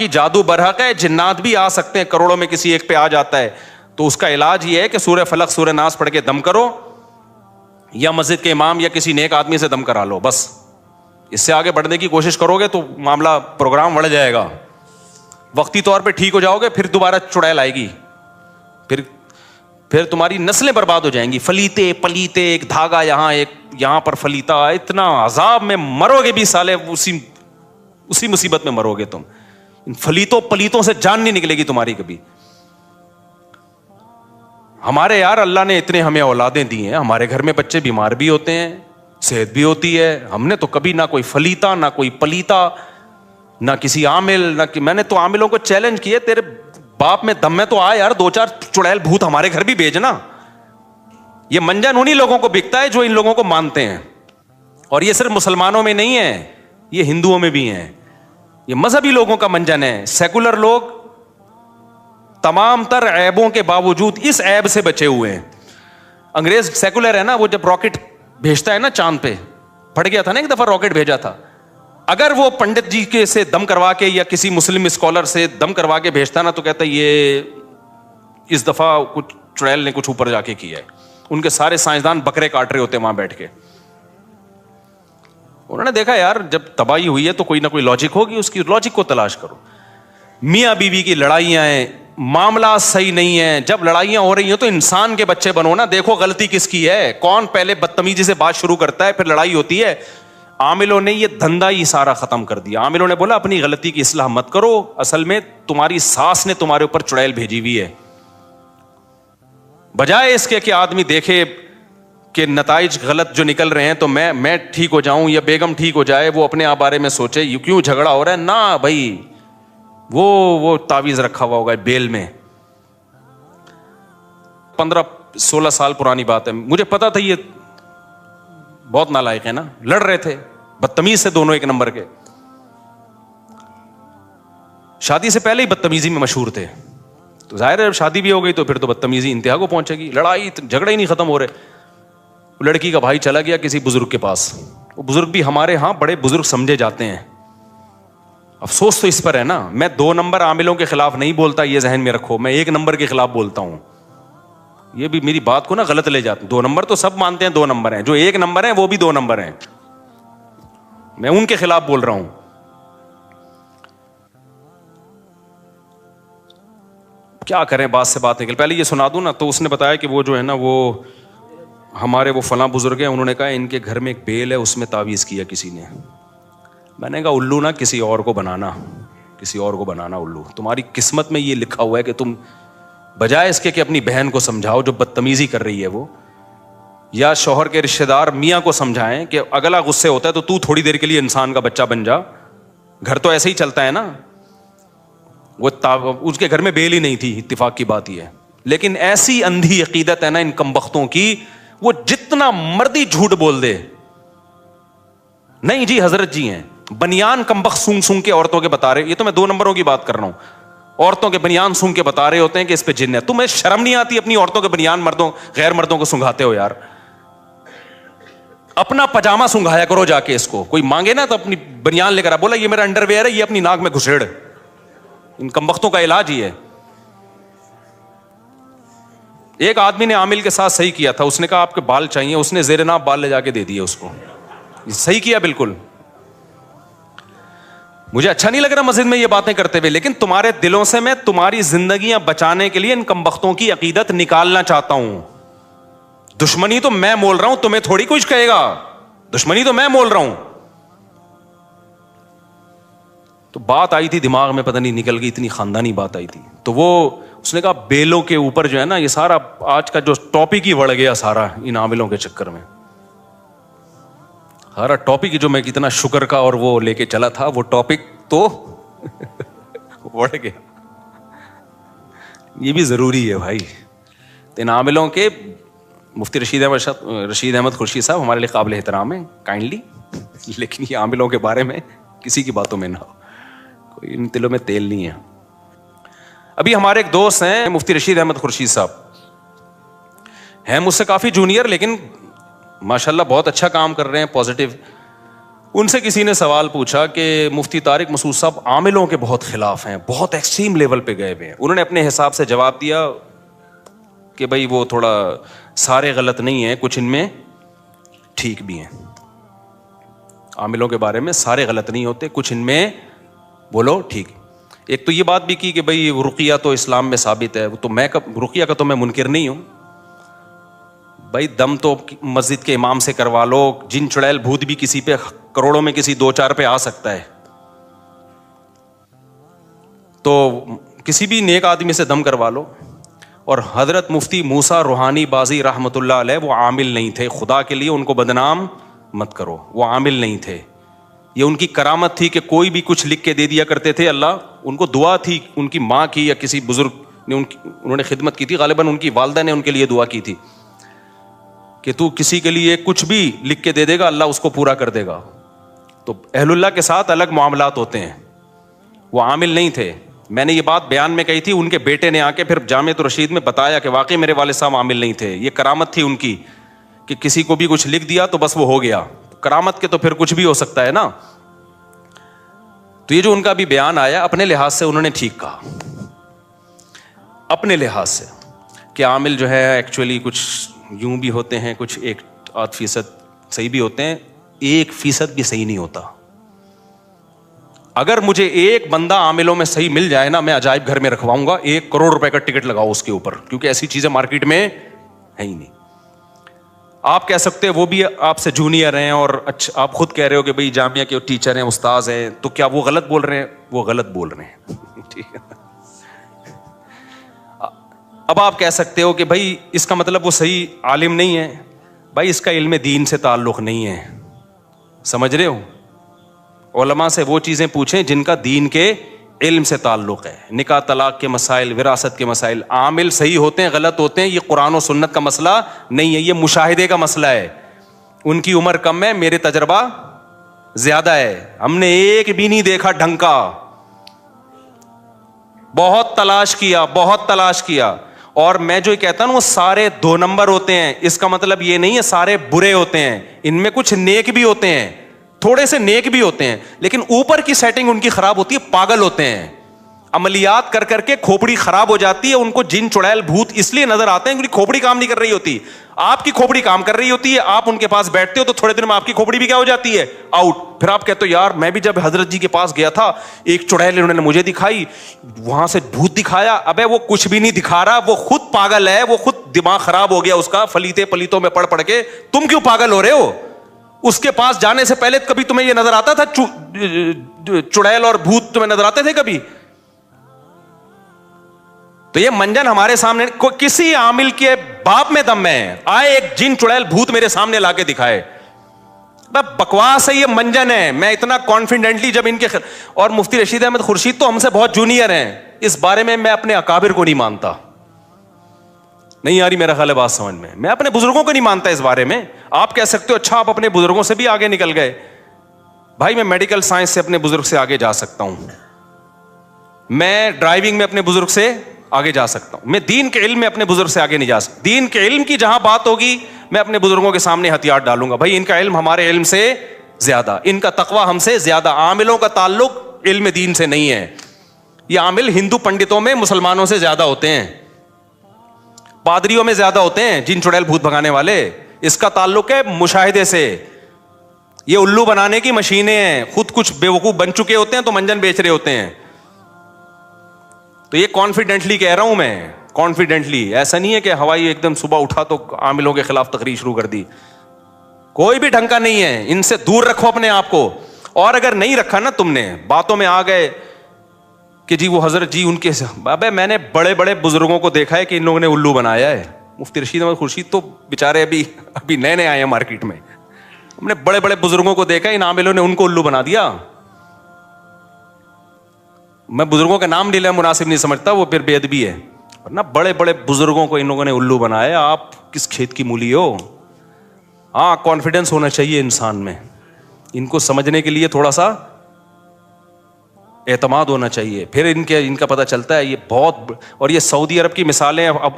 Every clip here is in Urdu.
کہ جادو برحق ہے, جنات بھی آ سکتے ہیں, کروڑوں میں کسی ایک پہ آ جاتا ہے, تو اس کا علاج یہ ہے کہ سورہ فلق سورہ ناس پڑھ کے دم کرو, یا مسجد کے امام یا کسی نیک آدمی سے دم کرا لو بس. اس سے آگے بڑھنے کی کوشش کرو گے تو معاملہ پروگرام بڑھ جائے گا, وقتی طور پہ ٹھیک ہو جاؤ گے, پھر دوبارہ چڑیل آئے گی, پھر تمہاری نسلیں برباد ہو جائیں گی. فلیتے پلیتے, ایک دھاگا یہاں ایک یہاں پر فلیتا, اتنا عذاب میں مرو گے بھی سالے, اسی مصیبت میں مرو گے تم. ان فلیتوں پلیتوں سے جان نہیں نکلے گی تمہاری کبھی. ہمارے یار اللہ نے اتنے ہمیں اولادیں دی ہیں, ہمارے گھر میں بچے بیمار بھی ہوتے ہیں, صحت بھی ہوتی ہے, ہم نے تو کبھی نہ کوئی فلیتا نہ کوئی پلیتا نہ کسی عامل نہ میں نے تو عاملوں کو چیلنج کیے, تیرے باپ میں دم میں تو آ یار, 2-4 چڑیل بھوت ہمارے گھر بھی بھیجنا. یہ منجن انہی لوگوں کو بکتا ہے جو ان لوگوں کو مانتے ہیں, اور یہ صرف مسلمانوں میں نہیں ہے, یہ ہندوؤں میں بھی ہیں. یہ مذہبی لوگوں کا منجن ہے. سیکولر لوگ تمام تر عیبوں کے باوجود اس عیب سے بچے ہوئے ہیں. انگریز سیکولر ہے نا, وہ جب راکٹ بھیجتا ہے نا چاند پہ, پڑ گیا تھا نا ایک دفعہ راکٹ بھیجا تھا, اگر وہ پنڈت جی کے سے دم کروا کے یا کسی مسلم اسکالر سے دم کروا کے بھیجتا نا, تو کہتا ہے یہ اس دفعہ کچھ چڑیل نے کچھ اوپر جا کے کیا ہے. ان کے سارے سائنسدان بکرے کاٹ رہے ہوتے وہاں بیٹھ کے. انہوں نے دیکھا یار جب تباہی ہوئی ہے تو کوئی نہ کوئی لاجک ہوگی, اس کی لاجک کو تلاش کرو. میاں بیوی کی لڑائیاں ہیں, معاملات صحیح نہیں ہیں, جب لڑائیاں ہو رہی ہیں تو انسان کے بچے بنو نا, دیکھو غلطی کس کی ہے, کون پہلے بدتمیزی سے بات شروع کرتا ہے, پھر لڑائی ہوتی ہے. عاملوں نے یہ دھندا ہی سارا ختم کر دیا. عاملوں نے بولا اپنی غلطی کی اصلاح مت کرو, اصل میں تمہاری ساس نے تمہارے اوپر چڑیل بھیجی ہوئی ہے. بجائے اس کے کہ آدمی دیکھے کہ نتائج غلط جو نکل رہے ہیں تو میں ٹھیک ہو جاؤں یا بیگم ٹھیک ہو جائے, وہ اپنے آپ بارے میں سوچے یہ کیوں جھگڑا ہو رہا ہے. نہ بھائی, وہ تعویذ رکھا ہوا ہوگا بیل میں. 15-16 سال پرانی بات ہے, مجھے پتا تھا یہ بہت نالائق ہے نا, لڑ رہے تھے بدتمیز سے, دونوں ایک نمبر کے, شادی سے پہلے ہی بدتمیزی میں مشہور تھے. تو ظاہر ہے جب شادی بھی ہو گئی تو پھر تو بدتمیزی انتہا کو پہنچے گی, لڑائی جھگڑے ہی نہیں ختم ہو رہے. لڑکی کا بھائی چلا گیا کسی بزرگ کے پاس, وہ بزرگ بھی ہمارے ہاں بڑے بزرگ سمجھے جاتے ہیں. افسوس تو اس پر ہے نا, میں 2 نمبر عاملوں کے خلاف نہیں بولتا, یہ ذہن میں رکھو, میں 1 نمبر کے خلاف بولتا ہوں. یہ بھی میری بات کو نا غلط لے جاتے ہیں. 2 نمبر تو سب مانتے ہیں 2 نمبر ہیں, جو 1 نمبر ہیں وہ بھی 2 نمبر ہیں, میں ان کے خلاف بول رہا ہوں. کیا کریں, بات سے بات نکل. پہلے یہ سنا دوں نا, تو اس نے بتایا کہ وہ جو ہے نا وہ ہمارے وہ فلاں بزرگ ہیں, انہوں نے کہا ان کے گھر میں ایک بیل ہے, اس میں تعویذ کیا کسی نے. میں نے کہا الو نا کسی اور کو بنانا, کسی اور کو بنانا الو. تمہاری قسمت میں یہ لکھا ہوا ہے کہ تم بجائے اس کے کہ اپنی بہن کو سمجھاؤ جو بدتمیزی کر رہی ہے وہ, یا شوہر کے رشتے دار میاں کو سمجھائیں کہ اگلا غصے ہوتا ہے تو تھوڑی دیر کے لیے انسان کا بچہ بن جا, گھر تو ایسے ہی چلتا ہے نا. وہ اس کے گھر میں بیل ہی نہیں تھی, اتفاق کی بات یہ ہے. لیکن ایسی اندھی عقیدت ہے نا ان کمبختوں کی, وہ جتنا مردی جھوٹ بول دے, نہیں جی حضرت جی ہیں, بنیان کمبخت سونگ سونگ کے عورتوں کے بتا رہے, یہ تو میں 2 نمبروں کی بات کر رہا ہوں, عورتوں کے بنیان سونگ کے بتا رہے ہوتے ہیں کہ اس پہ جن ہے. تمہیں شرم نہیں آتی اپنی عورتوں کے بنیان مردوں غیر مردوں کو سنگھاتے ہو یار. اپنا پجامہ سنگھایا کرو جا کے, اس کو کوئی مانگے نا تو اپنی بنیان لے کر بولا یہ میرا انڈر ویئر ہے, یہ اپنی ناک میں گھسیڑ. ان کمبختوں کا علاج ہی ہے. ایک آدمی نے عامل کے ساتھ صحیح کیا تھا, اس نے کہا آپ کے بال چاہیے, اس نے زیر ناف بال لے جا کے دے دیے اس کو. صحیح کیا بالکل. مجھے اچھا نہیں لگ رہا مسجد میں یہ باتیں کرتے ہوئے, لیکن تمہارے دلوں سے میں تمہاری زندگیاں بچانے کے لیے ان کمبختوں کی عقیدت نکالنا چاہتا ہوں. دشمنی تو میں مول رہا ہوں, تمہیں تھوڑی کچھ کہے گا, دشمنی تو میں مول رہا ہوں. تو بات آئی تھی دماغ میں, پتہ نہیں نکل گئی, اتنی خاندانی بات آئی تھی. تو وہ اس نے کہا بیلوں کے اوپر جو ہے نا, یہ سارا آج کا جو ٹاپک ہی بڑھ گیا سارا ان عاملوں کے چکر میں. سارا ٹاپک جو میں کتنا شکر کا اور وہ لے کے چلا تھا, وہ ٹاپک تو بڑھ گیا. یہ بھی ضروری ہے بھائی. ان عاملوں کے مفتی رشید احمد خورشید صاحب ہمارے لیے قابل احترام ہیں کائنڈلی, لیکن یہ عاملوں کے بارے میں کسی کی باتوں میں نہ ہو, کوئی ان دلوں میں تیل نہیں ہے. ابھی ہمارے ایک دوست ہیں مفتی رشید احمد خورشید صاحب, ہیں مجھ سے کافی جونیئر, لیکن ماشاءاللہ بہت اچھا کام کر رہے ہیں, پازیٹیو. ان سے کسی نے سوال پوچھا کہ مفتی طارق مسعود صاحب عاملوں کے بہت خلاف ہیں, بہت ایکسٹریم لیول پہ گئے ہوئے ہیں. انہوں نے اپنے حساب سے جواب دیا کہ بھائی وہ تھوڑا سارے غلط نہیں ہیں, کچھ ان میں ٹھیک بھی ہیں. عاملوں کے بارے میں سارے غلط نہیں ہوتے, کچھ ان میں بولو ٹھیک. ایک تو یہ بات بھی کی کہ بھائی رقیہ تو اسلام میں ثابت ہے, تو میں رقیہ کا تو میں منکر نہیں ہوں. بھائی دم تو مسجد کے امام سے کروا لو, جن چڑیل بھوت بھی کسی پہ کروڑوں میں کسی 2-4 پہ آ سکتا ہے, تو کسی بھی نیک آدمی سے دم کروا لو. اور حضرت مفتی موسیٰ روحانی بازی رحمۃ اللہ علیہ وہ عامل نہیں تھے, خدا کے لیے ان کو بدنام مت کرو, وہ عامل نہیں تھے. یہ ان کی کرامت تھی کہ کوئی بھی کچھ لکھ کے دے دیا کرتے تھے. اللہ ان کو دعا تھی, ان کی ماں کی یا کسی بزرگ نے انہوں نے خدمت کی تھی, غالباً ان کی والدہ نے ان کے لیے دعا کی تھی کہ تو کسی کے لیے کچھ بھی لکھ کے دے دے گا اللہ اس کو پورا کر دے گا. تو اہل اللہ کے ساتھ الگ معاملات ہوتے ہیں, وہ عامل نہیں تھے. میں نے یہ بات بیان میں کہی تھی, ان کے بیٹے نے آ کے پھر جامعۃ الرشید میں بتایا کہ واقعی میرے والد صاحب عامل نہیں تھے. یہ کرامت تھی ان کی کہ کسی کو بھی کچھ لکھ دیا تو بس وہ ہو گیا. کرامت کے تو پھر کچھ بھی ہو سکتا ہے نا. تو یہ جو ان کا بھی بیان آیا, اپنے لحاظ سے انہوں نے ٹھیک کہا, اپنے لحاظ سے کہ عامل جو ہے ایکچولی کچھ یوں بھی ہوتے ہیں, کچھ 1-8% صحیح بھی ہوتے ہیں, 1% بھی صحیح نہیں ہوتا. اگر مجھے ایک بندہ عاملوں میں صحیح مل جائے نا, میں عجائب گھر میں رکھواؤں گا, 1 کروڑ روپے کا ٹکٹ لگاؤ اس کے اوپر, کیونکہ ایسی چیزیں مارکیٹ میں ہے ہی نہیں. آپ کہہ سکتے ہیں وہ بھی آپ سے جونیئر ہیں, اور اچھا آپ خود کہہ رہے ہو کہ بھائی جامعہ کے ٹیچر ہیں, استاذ ہیں, تو کیا وہ غلط بول رہے ہیں؟ وہ غلط بول رہے ہیں. ٹھیک ہے. اب آپ کہہ سکتے ہو کہ بھائی اس کا مطلب وہ صحیح عالم نہیں ہے. بھائی اس کا علم دین سے تعلق نہیں ہے, سمجھ رہے ہو؟ علماء سے وہ چیزیں پوچھیں جن کا دین کے علم سے تعلق ہے. نکاح طلاق کے مسائل, وراثت کے مسائل, عامل صحیح ہوتے ہیں غلط ہوتے ہیں, یہ قرآن و سنت کا مسئلہ نہیں ہے, یہ مشاہدے کا مسئلہ ہے. ان کی عمر کم ہے, میرے تجربہ زیادہ ہے, ہم نے ایک بھی نہیں دیکھا ڈھنگ کا. بہت تلاش کیا. اور میں جو کہتا ہوں وہ سارے 2 نمبر ہوتے ہیں, اس کا مطلب یہ نہیں ہے سارے برے ہوتے ہیں, ان میں کچھ نیک بھی ہوتے ہیں, تھوڑے سے نیک بھی ہوتے ہیں, لیکن اوپر کی سیٹنگ ان کی خراب ہوتی ہے, پاگل ہوتے ہیں. عملیات کر کر کے کھوپڑی خراب ہو جاتی ہے, ان کو جن چڑیل بھوت اس لیے نظر آتے ہیں کیونکہ کھوپڑی کام نہیں کر رہی ہوتی. آپ کی کھوپڑی کام کر رہی ہوتی ہے, آپ ان کے پاس بیٹھتے ہو تو تھوڑے دن میں آپ کی کھوپڑی بھی کیا ہو جاتی ہے, آؤٹ. پھر آپ کہتے ہو یار میں بھی جب حضرت جی کے پاس گیا تھا, ایک چڑیل انہوں نے مجھے دکھائی, وہاں سے بھوت دکھایا. ابے وہ کچھ بھی نہیں دکھا رہا, وہ خود پاگل ہے, وہ خود دماغ خراب ہو گیا اس کا, پلیتوں میں پڑھ کے. تم کیوں پاگل ہو رہے ہو؟ اس کے پاس جانے سے پہلے کبھی تمہیں یہ نظر آتا تھا چڑیل اور بھوت تمہیں نظر آتے تھے کبھی؟ تو یہ منجن ہمارے سامنے, کسی عامل کے باپ میں دم ہے, آئے ایک جن چڑیل بھوت میرے سامنے لا کے دکھائے. بکواس ہے, یہ منجن ہے. میں اتنا کانفیڈنٹلی جب ان کے اور مفتی رشید احمد خورشید تو ہم سے بہت جونیئر ہیں, اس بارے میں میں اپنے اکابر کو نہیں مانتا. نہیں آ رہی میرا خیال ہے بات سمجھ میں اپنے بزرگوں کو نہیں مانتا اس بارے میں. آپ کہہ سکتے ہو اچھا آپ اپنے بزرگوں سے بھی آگے نکل گئے. بھائی میں میڈیکل سائنس سے اپنے بزرگ سے آگے جا سکتا ہوں, میں ڈرائیونگ میں اپنے بزرگ سے آگے جا سکتا ہوں, میں دین کے علم میں اپنے بزرگ سے آگے نہیں جا سکتا. دین کے علم کی جہاں بات ہوگی میں اپنے بزرگوں کے سامنے ہتھیار ڈالوں گا. بھائی ان کا علم ہمارے علم سے زیادہ, ان کا تقویٰ ہم سے زیادہ. عاملوں کا تعلق علم دین سے نہیں ہے. یہ عامل ہندو پنڈتوں میں مسلمانوں سے زیادہ ہوتے ہیں, پادریوں میں زیادہ ہوتے ہیں, جن چڑیل بھوت بھگانے والے. اس کا تعلق ہے مشاہدے سے. یہ الو بنانے کی مشینیں ہیں, خود کچھ بیوقوف بن چکے ہوتے ہیں تو منجن بیچ رہے ہوتے ہیں. تو یہ کانفیڈنٹلی کہہ رہا ہوں میں, کانفیڈنٹلی. ایسا نہیں ہے کہ ہوائی ایک دم صبح اٹھا تو عاملوں کے خلاف تقریر شروع کر دی. کوئی بھی ڈھنگ کا نہیں ہے, ان سے دور رکھو اپنے آپ کو. اور اگر نہیں رکھا نا تم نے, باتوں میں آ گئے کہ جی وہ حضرت جی ان کے, ابے میں نے بڑے بڑے بزرگوں کو دیکھا ہے کہ ان لوگوں نے الو بنایا ہے. مفتی رشید احمد خورشید تو بیچارے ابھی نئے آئے ہیں مارکیٹ میں. ہم نے بڑے بڑے بزرگوں کو دیکھا, ان عاملوں نے ان کو الو بنا دیا. میں بزرگوں کا نام لینا مناسب نہیں سمجھتا, وہ پھر بے ادبی ہے. ورنہ بڑے بڑے بزرگوں کو ان لوگوں نے الو بنایا. آپ کس کھیت کی مولی ہو؟ ہاں کانفیڈنس ہونا چاہیے انسان میں, ان کو سمجھنے کے لیے تھوڑا سا اعتماد ہونا چاہیے. پھر ان کا پتہ چلتا ہے یہ بہت. اور یہ سعودی عرب کی مثالیں, اب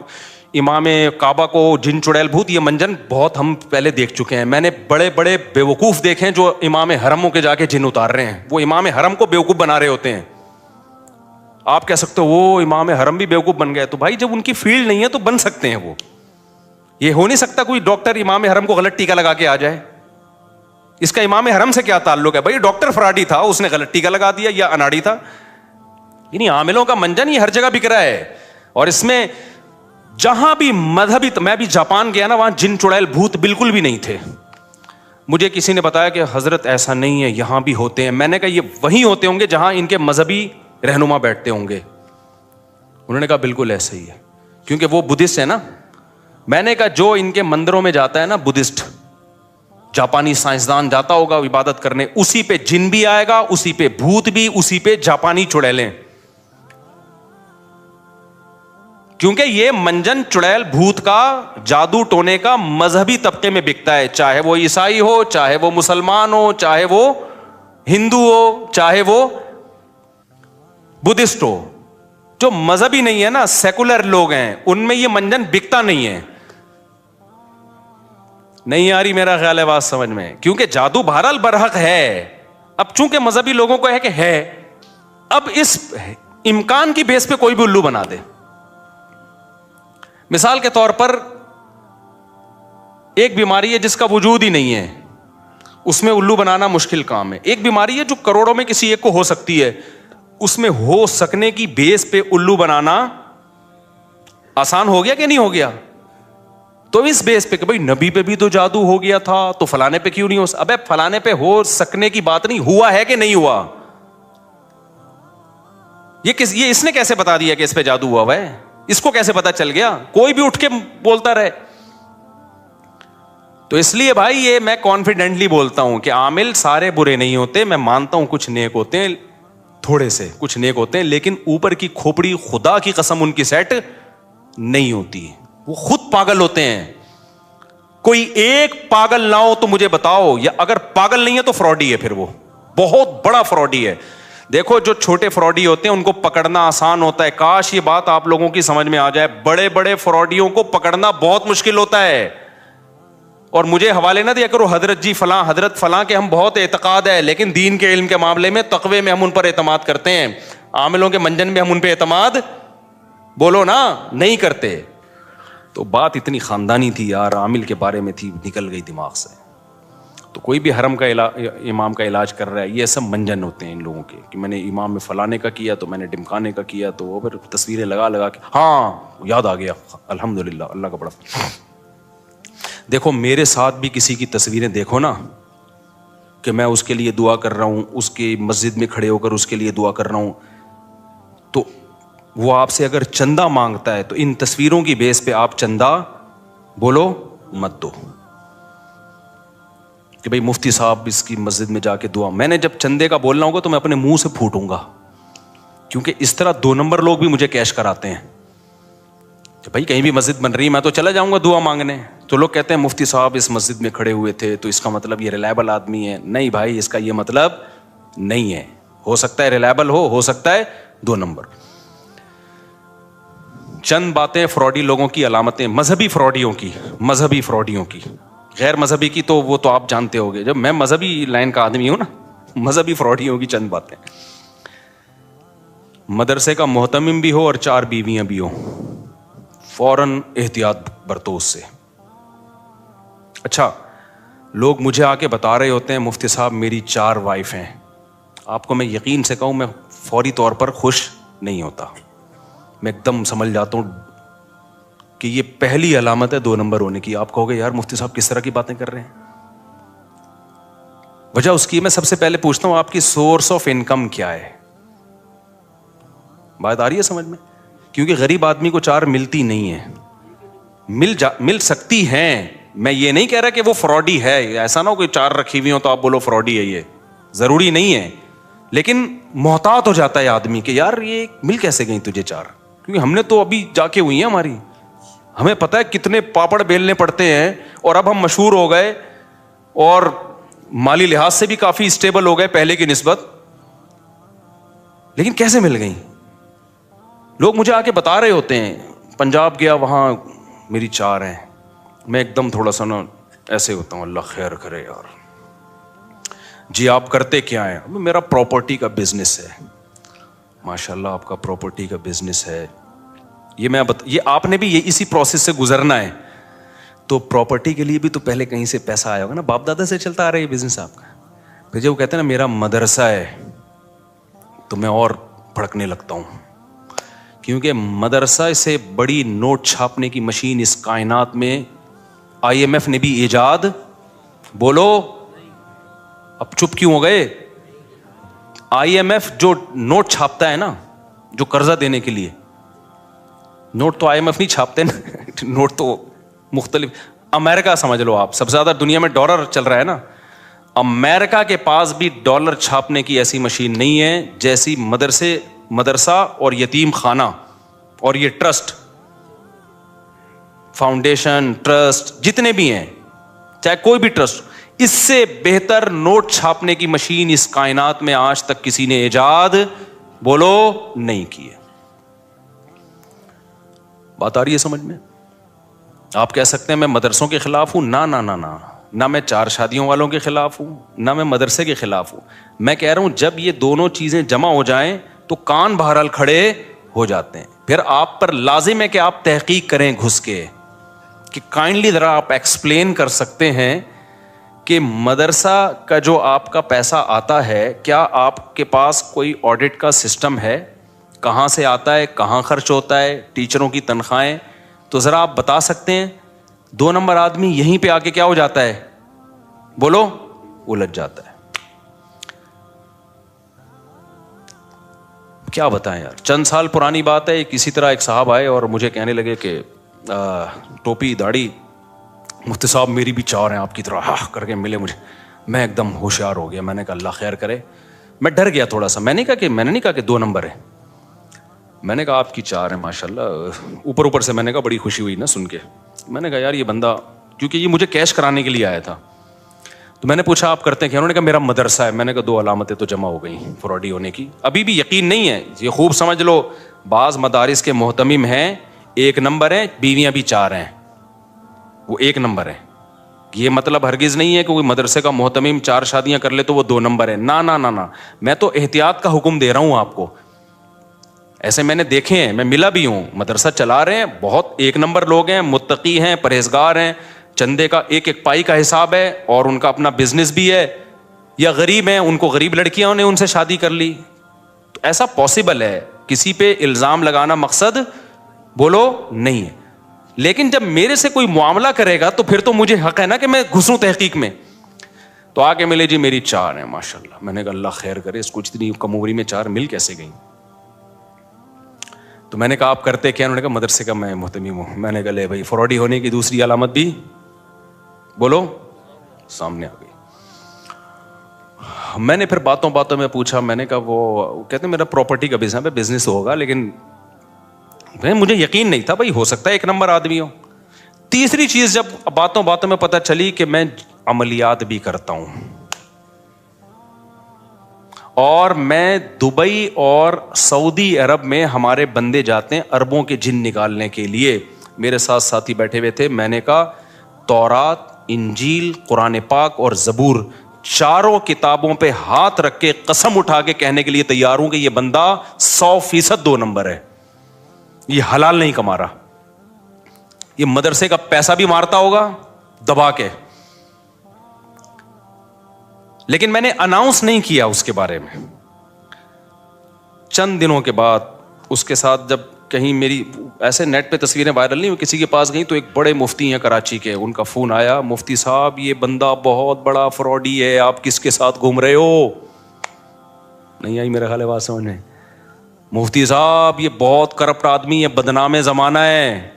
امام کعبہ کو جن چڑیل بھوت، یہ منجن بہت ہم پہلے دیکھ چکے ہیں. میں نے بڑے بڑے بیوقوف دیکھے ہیں جو امام حرموں کے جا کے جن اتار رہے ہیں. وہ امام حرم کو بیوقوف بنا رہے ہوتے ہیں. آپ کہہ سکتے ہو وہ امام حرم بھی بیوقوف بن گئے. تو بھائی جب ان کی فیلڈ نہیں ہے تو بن سکتے ہیں وہ. یہ ہو نہیں سکتا کوئی ڈاکٹر امام حرم کو غلط ٹیکا لگا کے آ جائے. اس کا امام حرم سے کیا تعلق ہے؟ بھائی ڈاکٹر فراڈی تھا, اس نے غلط ٹیکا لگا دیا, یا اناڑی تھا. یعنی عاملوں کا منجن یہ ہر جگہ بک رہا ہے. اور اس میں جہاں بھی مذہبی, میں بھی جاپان گیا نا, وہاں جن چڑیل بھوت بالکل بھی نہیں تھے. مجھے کسی نے بتایا کہ حضرت ایسا نہیں ہے, یہاں بھی ہوتے ہیں. میں نے کہا یہ وہیں ہوتے ہوں گے جہاں ان کے مذہبی رہنما بیٹھتے ہوں گے. انہوں نے کہا بالکل ایسا ہی ہے, کیونکہ وہ بدھسٹ ہے نا. میں نے کہا جو ان کے مندروں میں جاتا ہے نا بدھسٹ, جاپانی سائنسدان جاتا ہوگا عبادت کرنے, اسی پہ جن بھی آئے گا, اسی پہ بھوت بھی, اسی پہ جاپانی چڑیلیں. کیونکہ یہ منجن چڑیل بھوت کا, جادو ٹونے کا مذہبی طبقے میں بکتا ہے. چاہے وہ عیسائی ہو, چاہے وہ مسلمان ہو, چاہے وہ ہندو ہو, چاہے وہ بدھسٹ ہو. جو مذہبی نہیں ہے نا, سیکولر لوگ ہیں, ان میں یہ منجن بکتا نہیں ہے. نہیں آ رہی میرا خیال ہے بات سمجھ میں؟ کیونکہ جادو بہرحال برحق ہے. اب چونکہ مذہبی لوگوں کو ہے کہ ہے, اب اس امکان کی بیس پہ کوئی بھی الو بنا دے. مثال کے طور پر ایک بیماری ہے جس کا وجود ہی نہیں ہے, اس میں الو بنانا مشکل کام ہے. ایک بیماری ہے جو کروڑوں میں کسی ایک کو ہو سکتی ہے, اس میں ہو سکنے کی بیس پہ الو بنانا آسان ہو گیا کہ نہیں ہو گیا؟ تو اس بیس پہ کہ بھائی نبی پہ بھی تو جادو ہو گیا تھا, تو فلانے پہ کیوں نہیں ہو؟ ابے فلانے پہ ہو سکنے کی بات نہیں, ہوا ہے کہ نہیں ہوا. یہ اس نے کیسے بتا دیا کہ اس پہ جادو ہوا ہے؟ اس کو کیسے پتا چل گیا؟ کوئی بھی اٹھ کے بولتا رہے. تو اس لیے بھائی یہ میں کانفیڈنٹلی بولتا ہوں کہ عامل سارے برے نہیں ہوتے. میں مانتا ہوں کچھ نیک ہوتے ہیں, تھوڑے سے کچھ نیک ہوتے ہیں, لیکن اوپر کی کھوپڑی خدا کی قسم ان کی سیٹ نہیں ہوتی. وہ خود پاگل ہوتے ہیں. کوئی ایک پاگل نہ ہو تو مجھے بتاؤ, یا اگر پاگل نہیں ہے تو فراڈی ہے, پھر وہ بہت بڑا فراڈی ہے. دیکھو جو چھوٹے فراڈی ہوتے ہیں ان کو پکڑنا آسان ہوتا ہے. کاش یہ بات آپ لوگوں کی سمجھ میں آ جائے. بڑے بڑے فراڈیوں کو پکڑنا بہت مشکل ہوتا ہے. اور مجھے حوالے نہ دیا کرو حضرت جی فلاں, حضرت فلاں کے ہم بہت اعتقاد ہے, لیکن دین کے علم کے معاملے میں, تقوی میں ہم ان پر اعتماد کرتے ہیں. عاملوں کے منجن میں ہم ان پہ اعتماد بولو نا نہیں کرتے. تو بات اتنی خاندانی تھی یار, عامل کے بارے میں تھی, نکل گئی دماغ سے. تو کوئی بھی حرم کا امام کا علاج کر رہا ہے, یہ سب منجن ہوتے ہیں ان لوگوں کے, کہ میں نے امام میں فلانے کا کیا, تو میں نے ڈمکانے کا کیا, تو وہ پھر تصویریں لگا لگا کے ہاں یاد آ گیا, الحمدللہ, اللہ کا بڑا. دیکھو میرے ساتھ بھی کسی کی تصویریں دیکھو نا, کہ میں اس کے لیے دعا کر رہا ہوں, اس کی مسجد میں کھڑے ہو کر اس کے لیے دعا کر رہا ہوں, تو وہ آپ سے اگر چندہ مانگتا ہے تو ان تصویروں کی بیس پہ آپ چندہ بولو مت دو کہ بھئی مفتی صاحب اس کی مسجد میں جا کے دعا. میں نے جب چندے کا بولنا ہوگا تو میں اپنے منہ سے پھوٹوں گا, کیونکہ اس طرح 2 نمبر لوگ بھی مجھے کیش کراتے ہیں کہ بھائی کہیں بھی مسجد بن رہی ہے میں تو چلا جاؤں گا دعا مانگنے. تو لوگ کہتے ہیں مفتی صاحب اس مسجد میں کھڑے ہوئے تھے تو اس کا مطلب یہ ریلائبل آدمی ہے. نہیں بھائی, اس کا یہ مطلب نہیں ہے. ہو سکتا ہے ریلائبل ہو سکتا ہے 2 نمبر. چند باتیں فراڈی لوگوں کی علامتیں, مذہبی فراڈیوں کی, غیر مذہبی کی تو وہ تو آپ جانتے ہوگے. جب میں مذہبی لائن کا آدمی ہوں نا, مذہبی فراڈیوں کی چند باتیں. مدرسے کا محتمم بھی ہو اور 4 بیویاں بھی ہوں, فوراً احتیاط برتو اس سے. اچھا, لوگ مجھے آ کے بتا رہے ہوتے ہیں مفتی صاحب میری 4 وائف ہیں. آپ کو میں یقین سے کہوں, میں فوری طور پر خوش نہیں ہوتا. میں ایک دم سمجھ جاتا ہوں کہ یہ پہلی علامت ہے 2 نمبر ہونے کی. آپ کہو گے یار مفتی صاحب کس طرح کی باتیں کر رہے ہیں؟ وجہ اس کی میں سب سے پہلے پوچھتا ہوں آپ کی سورس آف انکم کیا ہے. بات آ رہی ہے سمجھ میں؟ کیونکہ غریب آدمی کو 4 ملتی نہیں ہے. مل سکتی ہیں. میں یہ نہیں کہہ رہا کہ وہ فراڈی ہے, ایسا نہ ہو کہ 4 رکھی ہوئی ہوں تو آپ بولو فراڈی ہے, یہ ضروری نہیں ہے. لیکن محتاط ہو جاتا ہے آدمی کہ یار یہ مل کیسے گئی تجھے 4, کیونکہ ہم نے تو ابھی جا کے ہوئی ہیں ہماری, ہمیں پتہ ہے کتنے پاپڑ بیلنے پڑتے ہیں, اور اب ہم مشہور ہو گئے اور مالی لحاظ سے بھی کافی اسٹیبل ہو گئے پہلے کی نسبت, لیکن کیسے مل گئیں؟ لوگ مجھے آ کے بتا رہے ہوتے ہیں, پنجاب گیا وہاں میری 4 ہیں. میں ایک دم تھوڑا سا نا ایسے ہوتا ہوں, اللہ خیر کرے یار. جی آپ کرتے کیا ہیں؟ میرا پراپرٹی کا بزنس ہے. ماشاء اللہ آپ کا پراپرٹی کا بزنس ہے. یہ آپ نے بھی اسی پروسیس سے گزرنا ہے. تو پراپرٹی کے لیے بھی تو پہلے کہیں سے پیسہ آیا ہوگا نا, باپ دادا سے چلتا آ رہا ہے یہ بزنس آپ کا. پھر جب وہ کہتے ہیں نا میرا مدرسہ ہے, تو میں اور بھڑکنے لگتا ہوں, کیونکہ مدرسہ سے بڑی نوٹ چھاپنے کی مشین اس کائنات میں IMF نے بھی ایجاد, بولو اب چپ کیوں ہو گئے؟ IMF جو نوٹ چھاپتا ہے نا, جو قرضہ دینے کے لیے, نوٹ تو IMF نہیں چھاپتے نا, نوٹ تو مختلف. امریکہ سمجھ لو آپ, سب سے زیادہ دنیا میں ڈالر چل رہا ہے نا, امریکہ کے پاس بھی ڈالر چھاپنے کی ایسی مشین نہیں ہے جیسی مدرسہ اور یتیم خانہ اور یہ ٹرسٹ, فاؤنڈیشن, ٹرسٹ جتنے بھی ہیں, چاہے کوئی بھی ٹرسٹ, اس سے بہتر نوٹ چھاپنے کی مشین اس کائنات میں آج تک کسی نے ایجاد, بولو, نہیں کی ہے. بات آ رہی ہے سمجھ میں؟ آپ کہہ سکتے ہیں میں مدرسوں کے خلاف ہوں. نہ نہ نہ نہ, نہ میں 4 شادیوں والوں کے خلاف ہوں, نہ میں مدرسے کے خلاف ہوں. میں کہہ رہا ہوں جب یہ دونوں چیزیں جمع ہو جائیں تو کان بہرحال کھڑے ہو جاتے ہیں. پھر آپ پر لازم ہے کہ آپ تحقیق کریں گھس کے, کہ کائنڈلی ذرا آپ ایکسپلین کر سکتے ہیں کہ مدرسہ کا جو آپ کا پیسہ آتا ہے, کیا آپ کے پاس کوئی آڈٹ کا سسٹم ہے؟ کہاں سے آتا ہے, کہاں خرچ ہوتا ہے, ٹیچروں کی تنخواہیں, تو ذرا آپ بتا سکتے ہیں؟ 2 نمبر آدمی یہیں پہ آ کے کیا ہو جاتا ہے, بولو, الجھ جاتا ہے. کیا بتائیں یار, چند سال پرانی بات ہے, کسی طرح ایک صاحب آئے اور مجھے کہنے لگے کہ ٹوپی داڑھی, مفتی صاحب میری بھی 4 ہیں آپ کی طرح, ہاں کر کے ملے مجھے. میں ایک دم ہوشیار ہو گیا, میں نے کہا اللہ خیر کرے. میں ڈر گیا تھوڑا سا, میں نے نہیں کہا کہ 2 نمبر ہے, میں نے کہا آپ کی 4 ہیں ماشاء اللہ. اوپر سے میں نے کہا بڑی خوشی ہوئی نا سن کے. میں نے کہا یار یہ بندہ, کیونکہ یہ مجھے کیش کرانے کے لیے آیا تھا, تو میں نے پوچھا آپ کرتے ہیں کیا؟ انہوں نے کہا میرا مدرسہ ہے. میں نے کہا 2 علامتیں تو جمع ہو گئیں فراڈی ہونے کی. ابھی بھی یقین نہیں ہے, یہ خوب سمجھ لو, بعض مدارس کے محتمم ہیں 1 نمبر ہیں, بیویاں بھی 4 ہیں, وہ 1 نمبر ہے. یہ مطلب ہرگز نہیں ہے کہ کوئی مدرسے کا محتمم 4 شادیاں کر لے تو وہ 2 نمبر ہے. نہ نہ نہ نہ, میں تو احتیاط کا حکم دے رہا ہوں آپ کو. ایسے میں نے دیکھے ہیں, میں ملا بھی ہوں, مدرسہ چلا رہے ہیں, بہت 1 نمبر لوگ ہیں, متقی ہیں, پرہیزگار ہیں, چندے کا ایک پائی کا حساب ہے, اور ان کا اپنا بزنس بھی ہے. یا غریب ہیں, ان کو غریب لڑکیاں نے ان سے شادی کر لی. تو ایسا پاسبل ہے, کسی پہ الزام لگانا مقصد, بولو, نہیں ہے. لیکن جب میرے سے کوئی معاملہ کرے گا تو پھر تو مجھے حق ہے نا کہ میں گھسوں تحقیق میں. تو آ کے ملے جی میری 4 ہیں ماشاء اللہ. میں نے کہا اللہ خیر کرے, اس کو اتنی کم عمری میں 4 مل کیسے گئیں؟ تو میں نے کہا آپ کرتے کیا؟ انہوں نے کہا مدرسے کا میں محتمم ہوں. میں نے کہا لے بھائی, فراڈی ہونے کی دوسری علامت بھی, بولو, سامنے آ گئی. میں نے پھر باتوں میں پوچھا, میں نے کہا وہ کہتے ہیں میرا پراپرٹی کا بزنس ہوگا, لیکن مجھے یقین نہیں تھا, بھائی ہو سکتا ہے 1 نمبر آدمی ہو. تیسری چیز جب باتوں میں پتہ چلی کہ میں عملیات بھی کرتا ہوں, اور میں دبئی اور سعودی عرب میں ہمارے بندے جاتے ہیں اربوں کے جن نکالنے کے لیے. میرے ساتھ ساتھی بیٹھے ہوئے تھے. میں نے کہا تورات, انجیل, قرآن پاک اور زبور, 4 کتابوں پہ ہاتھ رکھ کے قسم اٹھا کے کہنے کے لیے تیار ہوں کہ یہ بندہ 100% 2 نمبر ہے. یہ حلال نہیں کما رہا, یہ مدرسے کا پیسہ بھی مارتا ہوگا دبا کے, لیکن میں نے اناؤنس نہیں کیا اس کے بارے میں. چند دنوں کے بعد اس کے ساتھ جب کہیں میری ایسے نیٹ پہ تصویریں وائرل نہیں ہوئی, کسی کے پاس گئی تو ایک بڑے مفتی ہیں کراچی کے, ان کا فون آیا, مفتی صاحب یہ بندہ بہت بڑا فراڈی ہے, آپ کس کے ساتھ گھوم رہے ہو؟ نہیں آئی میرا خیال ہے بات سمجھنے. مفتی صاحب یہ بہت کرپٹ آدمی ہے, بدنام زمانہ ہے.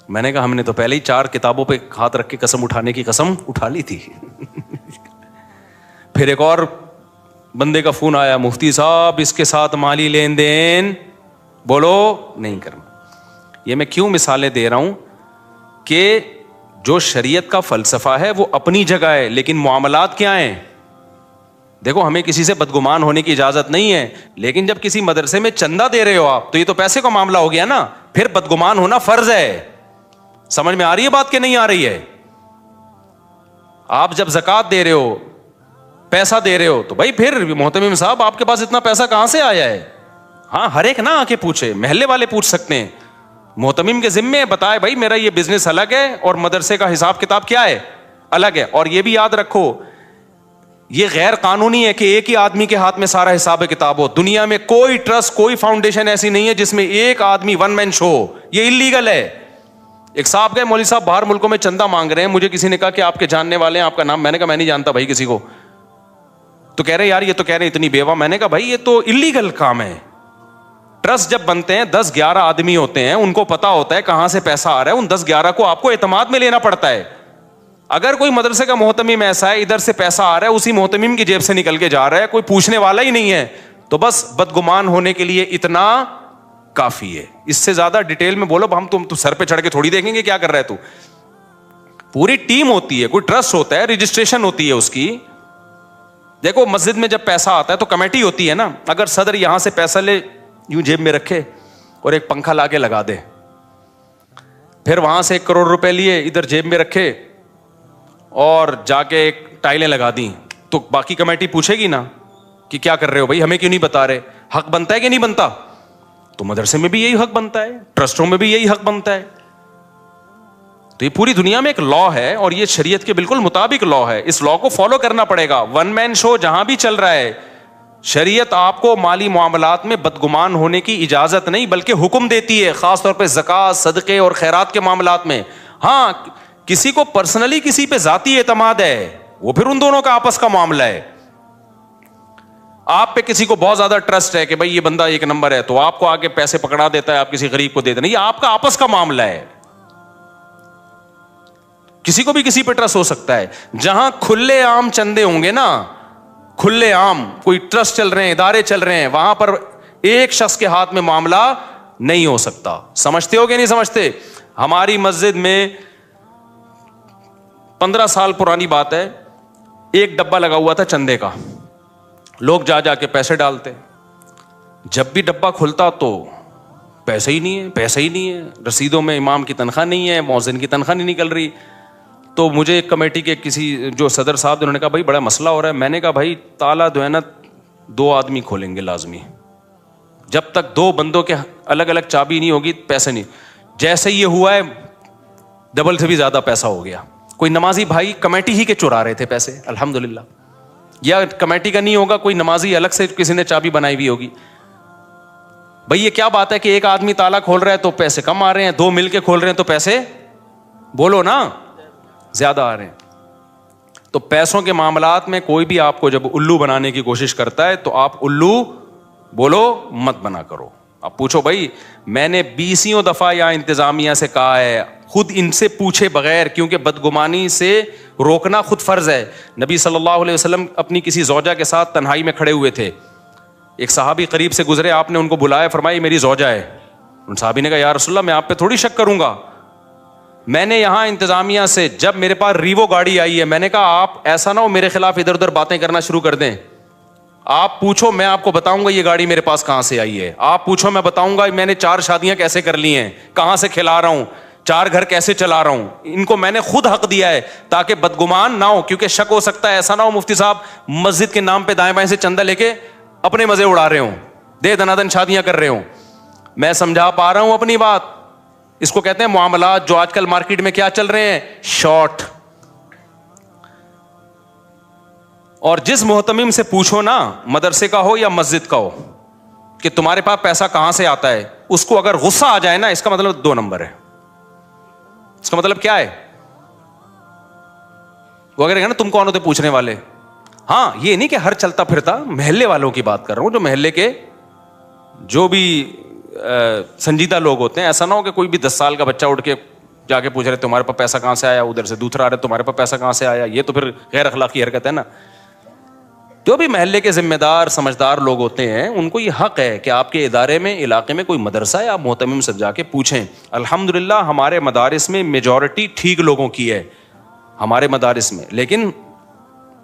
میں نے کہا ہم نے تو پہلے ہی 4 کتابوں پہ ہاتھ رکھ کے قسم اٹھانے کی قسم اٹھا لی تھی. پھر ایک اور بندے کا فون آیا, مفتی صاحب اس کے ساتھ مالی لین دین, بولو, نہیں کرنا. یہ میں کیوں مثالیں دے رہا ہوں کہ جو شریعت کا فلسفہ ہے وہ اپنی جگہ ہے, لیکن معاملات کیا ہیں؟ دیکھو ہمیں کسی سے بدگمان ہونے کی اجازت نہیں ہے, لیکن جب کسی مدرسے میں چندہ دے رہے ہو آپ, تو یہ تو پیسے کا معاملہ ہو گیا نا, پھر بدگمان ہونا فرض ہے. سمجھ میں آ رہی ہے بات کہ نہیں آ رہی ہے؟ آپ جب زکوٰۃ دے رہے ہو, پیسہ دے رہے ہو, تو بھائی پھر محتمم صاحب آپ کے پاس اتنا پیسہ کہاں سے آیا ہے؟ ہاں, ہر ایک نہ آ کے پوچھے, محلے والے پوچھ سکتے ہیں. محتمم کے ذمے بتائے بھائی میرا یہ بزنس الگ ہے اور مدرسے کا حساب کتاب کیا ہے, الگ ہے. اور یہ بھی یاد رکھو, یہ غیر قانونی ہے کہ ایک ہی آدمی کے ہاتھ میں سارا حساب کتاب ہو. دنیا میں کوئی ٹرسٹ, کوئی فاؤنڈیشن ایسی نہیں ہے جس میں ایک آدمی ون مین شو ہو. یہ انلیگل ہے. ایک صاحب گئے, مولوی صاحب باہر ملکوں میں چندہ مانگ رہے ہیں, مجھے کسی نے کہا کہ آپ کے جاننے والے ہیں, آپ کا نام, میں نے کہا میں نہیں جانتا بھائی کسی کو. تو کہہ رہے یار یہ تو کہہ رہے اتنی بیوہ. میں نے کہا بھائی یہ تو انلیگل کام ہے. ٹرسٹ جب بنتے ہیں 10-11 آدمی ہوتے ہیں, ان کو پتا ہوتا ہے کہاں سے پیسہ آ رہا ہے, ان 10-11 کو آپ کو اعتماد میں لینا پڑتا ہے. اگر کوئی مدرسے کا محتمم ایسا ہے ادھر سے پیسہ آ رہا ہے اسی محتمم کی جیب سے نکل کے جا رہا ہے, کوئی پوچھنے والا ہی نہیں ہے, تو بس بدگمان ہونے کے لیے اتنا کافی ہے. اس سے زیادہ ڈیٹیل میں بولو ہم تم سر پہ چڑھ کے تھوڑی دیکھیں گے کیا کر رہا ہے تو. پوری ٹیم ہوتی ہے, کوئی ٹرسٹ ہوتا ہے, رجسٹریشن ہوتی ہے اس کی. دیکھو مسجد میں جب پیسہ آتا ہے تو کمیٹی ہوتی ہے نا. اگر صدر یہاں سے پیسہ لے یوں جیب میں رکھے اور ایک پنکھا لا کے لگا دے, پھر وہاں سے 1 کروڑ روپے لیے ادھر جیب میں رکھے اور جا کے ایک ٹائلیں لگا دیں, تو باقی کمیٹی پوچھے گی نا کہ کیا کر رہے ہو بھائی, ہمیں کیوں نہیں بتا رہے؟ حق بنتا ہے کہ نہیں بنتا؟ تو مدرسے میں بھی یہی حق بنتا ہے, ٹرسٹوں میں بھی یہی حق بنتا ہے. تو یہ پوری دنیا میں ایک لا ہے اور یہ شریعت کے بالکل مطابق لا ہے. اس لا کو فالو کرنا پڑے گا. ون مین شو جہاں بھی چل رہا ہے, شریعت آپ کو مالی معاملات میں بدگمان ہونے کی اجازت نہیں بلکہ حکم دیتی ہے, خاص طور پہ زکوٰۃ, صدقے اور خیرات کے معاملات میں. ہاں کسی کو پرسنلی کسی پہ ذاتی اعتماد ہے, وہ پھر ان دونوں کا آپس کا معاملہ ہے. آپ پہ کسی کو بہت زیادہ ٹرسٹ ہے کہ بھائی یہ بندہ ایک نمبر ہے, تو آپ کو آگے پیسے پکڑا دیتا ہے, آپ کسی غریب کو دے دینا, یہ آپ کا آپس کا معاملہ ہے. کسی کو بھی کسی پہ ٹرسٹ ہو سکتا ہے. جہاں کھلے عام چندے ہوں گے نا, کھلے عام کوئی ٹرسٹ چل رہے ہیں, ادارے چل رہے ہیں, وہاں پر ایک شخص کے ہاتھ میں معاملہ نہیں ہو سکتا. سمجھتے ہو کہ نہیں سمجھتے؟ ہماری مسجد میں 15 سال پرانی بات ہے, ایک ڈبہ لگا ہوا تھا چندے کا, لوگ جا جا کے پیسے ڈالتے. جب بھی ڈبہ کھلتا تو پیسے ہی نہیں ہے, پیسے ہی نہیں ہے, رسیدوں میں امام کی تنخواہ نہیں ہے, مؤذن کی تنخواہ نہیں نکل رہی. تو مجھے ایک کمیٹی کے کسی جو صدر صاحب انہوں نے کہا بھائی بڑا مسئلہ ہو رہا ہے. میں نے کہا بھائی تالا جو ہے نا 2 آدمی کھولیں گے لازمی, جب تک 2 بندوں کے الگ الگ چابی نہیں ہوگی پیسے نہیں. جیسے یہ ہوا ہے ڈبل سے بھی زیادہ پیسہ ہو گیا. کوئی نمازی بھائی کمیٹی ہی کے چرا رہے تھے پیسے الحمدللہ, یا کمیٹی کا نہیں ہوگا, کوئی نمازی الگ سے کسی نے چابی بنائی ہوئی ہوگی. بھائی یہ کیا بات ہے کہ ایک آدمی تالا کھول رہا ہے تو پیسے کم آ رہے ہیں, 2 مل کے کھول رہے ہیں تو پیسے بولو نا زیادہ آ رہے ہیں. تو پیسوں کے معاملات میں کوئی بھی آپ کو جب الو بنانے کی کوشش کرتا ہے تو آپ الو بولو مت بنا کرو. آپ پوچھو بھائی میں نے 20 دفعہ یا انتظامیہ سے کہا ہے, خود ان سے پوچھے بغیر, کیونکہ بدگمانی سے روکنا خود فرض ہے. نبی صلی اللہ علیہ وسلم اپنی کسی زوجہ کے ساتھ تنہائی میں کھڑے ہوئے تھے, ایک صحابی قریب سے گزرے, آپ نے ان کو بلایا, فرمایا میری زوجہ ہے. ان صحابی نے کہا یا رسول اللہ میں آپ پہ تھوڑی شک کروں گا, میں نے یہاں انتظامیہ سے جب میرے پاس ریوو گاڑی آئی ہے, میں نے کہا آپ ایسا نہ ہو میرے خلاف ادھر ادھر باتیں کرنا شروع کر دیں, آپ پوچھو میں آپ کو بتاؤں گا یہ گاڑی میرے پاس کہاں سے آئی ہے, آپ پوچھو میں بتاؤں گا میں نے 4 شادیاں کیسے کر لی ہیں, کہاں سے کھلا رہا ہوں, 4 گھر کیسے چلا رہا ہوں. ان کو میں نے خود حق دیا ہے تاکہ بدگمان نہ ہو, کیونکہ شک ہو سکتا ہے ایسا نہ ہو مفتی صاحب مسجد کے نام پہ دائیں بائیں سے چندہ لے کے اپنے مزے اڑا رہے ہوں, دے دنادن شادیاں کر رہے ہوں. میں سمجھا پا رہا ہوں اپنی بات. اس کو کہتے ہیں معاملات جو آج کل مارکیٹ میں کیا چل رہے ہیں, شارٹ. اور جس محتمم سے پوچھو نا, مدرسے کا ہو یا مسجد کا ہو, کہ تمہارے پاس پیسہ کہاں سے آتا ہے, اس کو اگر غصہ آ جائے نا اس کا مطلب 2 نمبر ہے. اس کا مطلب کیا ہے؟ وہ اگر نا تم کون ہوتے پوچھنے والے. ہاں یہ نہیں کہ ہر چلتا پھرتا, محلے والوں کی بات کر رہا ہوں, جو محلے کے جو بھی سنجیدہ لوگ ہوتے ہیں. ایسا نہ ہو کہ کوئی بھی 10 سال کا بچہ اٹھ کے جا کے پوچھ رہے تمہارے پاس پیسہ کہاں سے آیا, ادھر سے دوسرا آ رہا ہے تمہارے پاس پیسہ کہاں سے آیا. یہ تو پھر غیر اخلاقی حرکت ہے نا. جو بھی محلے کے ذمہ دار سمجھدار لوگ ہوتے ہیں ان کو یہ حق ہے کہ آپ کے ادارے میں, علاقے میں کوئی مدرسہ ہے, آپ محتمم سے جا کے پوچھیں. الحمدللہ ہمارے مدارس میں میجورٹی ٹھیک لوگوں کی ہے ہمارے مدارس میں, لیکن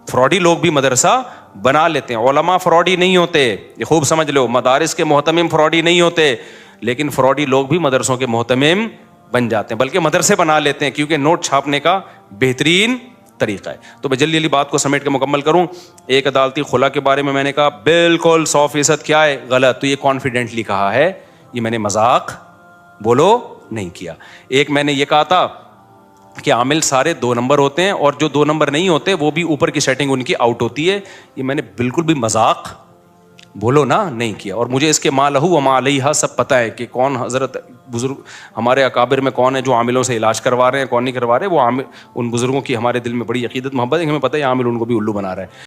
فراڈی لوگ بھی مدرسہ بنا لیتے ہیں. علماء فراڈی نہیں ہوتے, یہ خوب سمجھ لو. مدارس کے محتمم فراڈی نہیں ہوتے, لیکن فراڈی لوگ بھی مدرسوں کے محتمم بن جاتے ہیں, بلکہ مدرسے بنا لیتے ہیں, کیونکہ نوٹ چھاپنے کا بہترین طریقہ ہے. تو میں جلدی جلدی بات کو سمیٹ کے مکمل کروں. ایک عدالتی خلا کے بارے میں نے کہا بالکل 100% کیا ہے, غلط. تو یہ کانفیڈنٹلی کہا ہے, یہ میں نے مذاق بولو نہیں کیا. ایک میں نے یہ کہا تھا کہ عامل سارے 2 نمبر ہوتے ہیں, اور جو 2 نمبر نہیں ہوتے وہ بھی اوپر کی سیٹنگ ان کی آؤٹ ہوتی ہے. یہ میں نے بالکل بھی مذاق بولو نا نہیں کیا. اور مجھے اس کے ما لہو و ما علیہا سب پتہ ہے کہ کون حضرت بزرگ ہمارے اکابر میں کون ہے جو عاملوں سے علاج کروا رہے ہیں, کون نہیں کروا رہے. وہ عامل ان بزرگوں کی ہمارے دل میں بڑی عقیدت محبت ہے, ہمیں پتہ ہے عامل ان کو بھی الو بنا رہا ہے.